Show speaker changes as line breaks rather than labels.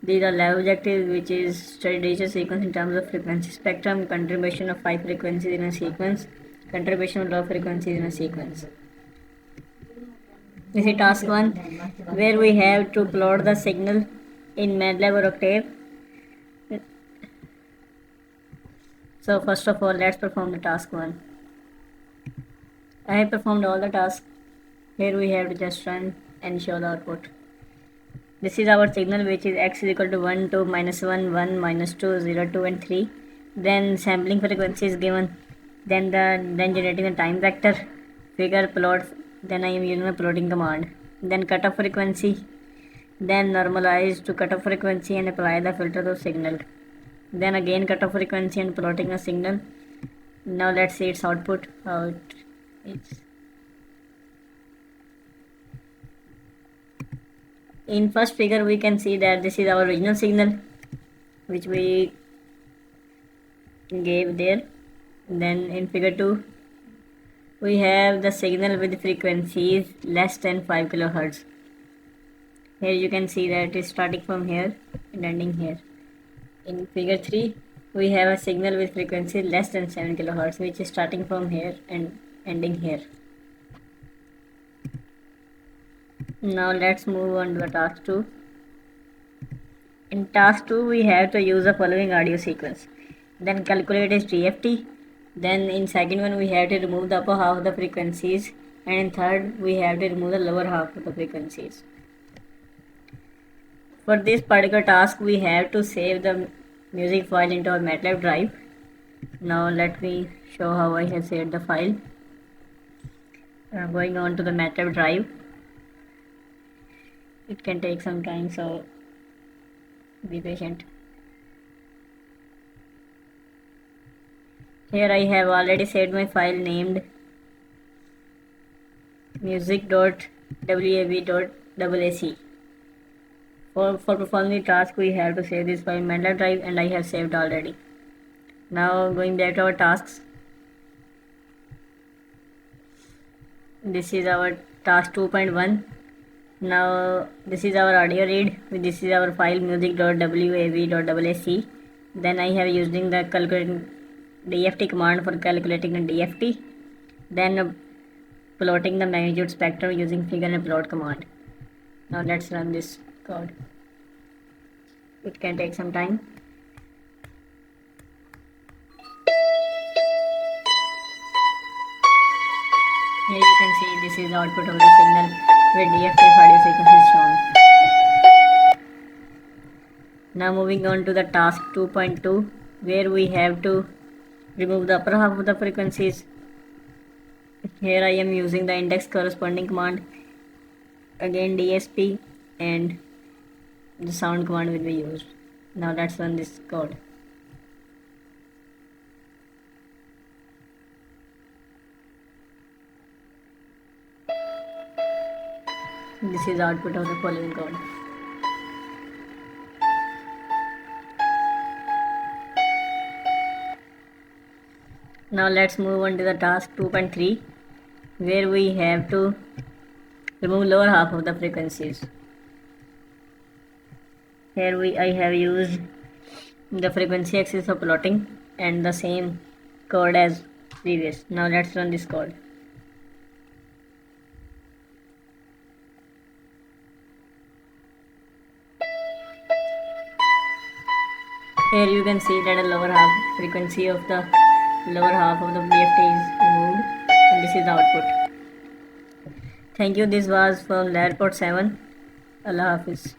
These are lab objectives, which is study digital sequence in terms of frequency spectrum, contribution of 5 frequencies in a sequence, contribution of low frequencies in a sequence. This is task 1, where we have to plot the signal in MATLAB or Octave. So first of all, let's perform the task 1. I have performed all the tasks. Here we have to just run and show the output. This is our signal, which is x is equal to 1, 2, minus 1, 1, minus 2, 0, 2 and 3. Then sampling frequency is given. Then generating the time vector, figure, plot. Then I am using the plotting command. Then cutoff frequency. Then normalize to cutoff frequency and apply the filter to signal. Then again cutoff frequency and plotting a signal. Now let's see its output. How it is. In first figure we can see that this is our original signal which we gave there. Then in figure 2 we have the signal with frequencies less than 5 kilohertz. Here you can see that it is starting from here and ending here. In figure 3 we have a signal with frequency less than 7 kilohertz, which is starting from here and ending here. Now let's move on to the task 2. In task 2 we have to use the following audio sequence. Then calculate its DFT. Then in second one we have to remove the upper half of the frequencies, and in third we have to remove the lower half of the frequencies. For this particular task we have to save the music file into our MATLAB drive. Now let me show how I have saved the file. Going on to the MATLAB drive. It can take some time, so be patient. Here I have already saved my file named music.wav.aac. For performing the task we have to save this file in MATLAB drive, and I have saved already. Now going back to our tasks. This is our task 2.1. Now this is our audio read. This is our file music.wav.ac. Then I have using the calculating DFT command for calculating the DFT. Then plotting the magnitude spectrum using figure and plot command. Now let's run this code. It can take some time. Here you can see this is the output of the signal where DFT audio sequence is shown. Now moving on to the task 2.2, where we have to remove the upper half of the frequencies. Here I am using the index corresponding command, again DSP, and the sound command will be used. Now let's run this code. This is the output of the following code. Now let's move on to the task 2.3, where we have to remove lower half of the frequencies. Here I have used the frequency axis for plotting and the same code as previous. Now let's run this code. Here you can see that the lower half frequency of the lower half of the DFT is removed, and this is the output. Thank you. This was from Lab Report 7. Allah Hafiz.